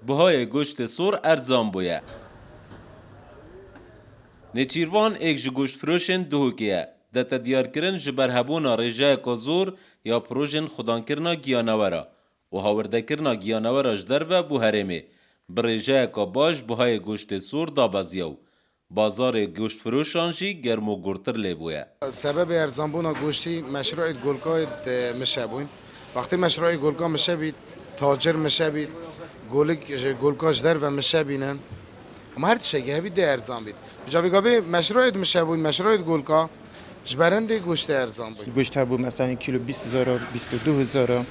بهای گوشت سور ارزان بویه. نچیروان ایک جه گوشت فروشن دهوکیه. دتا دیار کرن جبر هبونا رجای کازور یا پروژن خودان کرنا گیانوارا و هاورده کرنا گیانوارا جدر و بو هرمه. برجای که باش بهای گوشت سور دابازیو. بازار گوشت فروشان جی گرم و گرتر لیبویه. سبب ارزانبونا گوشتی مشروع گلکای مشابون. وقتی مشروع گلکا مشابید تاجر مشابید گلکاش در و مشابینن. اما هر چیزی هبید ده ارزان بید. جاوی گاوی مشروع مشابون مشروع گلکا جبرنده گوشت ارزان بود. گوشت هبو مثلا کیلو 20000 22000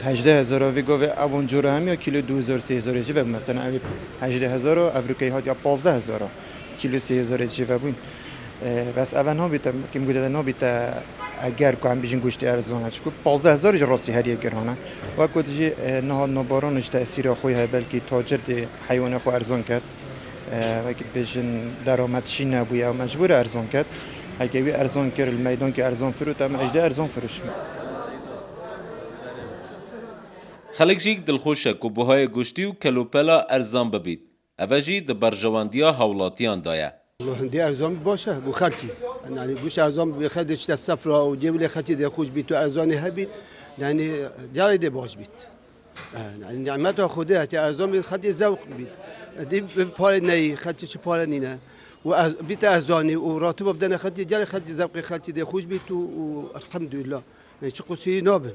18000 و گاوی اون جوره هم یا کیلو 2000 3000 جیو مثلا 18000 افریقایی ها یا 15000 کیلو 3000 جیو بون. بس اول ها بیت که میگه نه بیت اگر که هم بیشین گوشت ارزانه چکو 15000 راستی هریه گرانه و کدی نه نبارانش تاثیر خوی ها بلکه تاجر دی حیوان خو ارزان کرد و که بیشین درآمدشی نبوده و مجبور ارزان کرد اگه بی ارزان کرد المیدان که ارزان فروت هم اجده ارزان فروش خلق جیک دلخوشه که بهای گوشتی و کلوپلا ارزان ببید. اوجی ده برجواندیا هولاتیان دایه. هندی ارزان باشه بو خلکی یعنی گوشت ارزان بخدش تا صفر و جیب خلکی ده خوش بیت و ارزان هبید یعنی جای ده باش بیت یعنی نعمت خدا هتی ارزان خدی ذوق بیت دی پاره نی خدی چه پاره نینه و بیت ارزانی و راتب بدن خدی جای خدی ذوق خدی ده خوش بیت و الحمدلله یعنی چه قصی نابن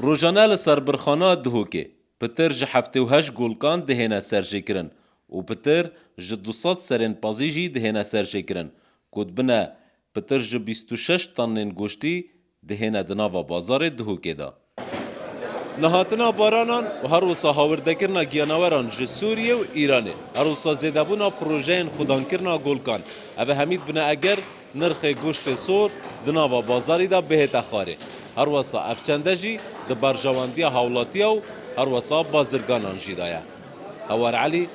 روزانه لسر برخانه دهوکه. پتر جه هفته و هشت گلکان دهنه سرجه کرن و پتر جه 200 سرین پازیجی دهنه سرجه کرن. کود بنا پتر جه 26 تنین گوشتی دهنه دناوا بازار دهوکه دا. نهاتنا بارانان و هر وسا هاورده کرنا گیانواران جه سوریه و ایرانه. هر وسا زیده بونا پروژین خودان کرنا گلکان. اوه همید بنا اگر نرخ گوشت سور دناوا بازاری دا بهت خاره. هر وسا افچنده جی ده برجواندی هولاتیه و هر وسا بازرگانان جی دایه. هوار علی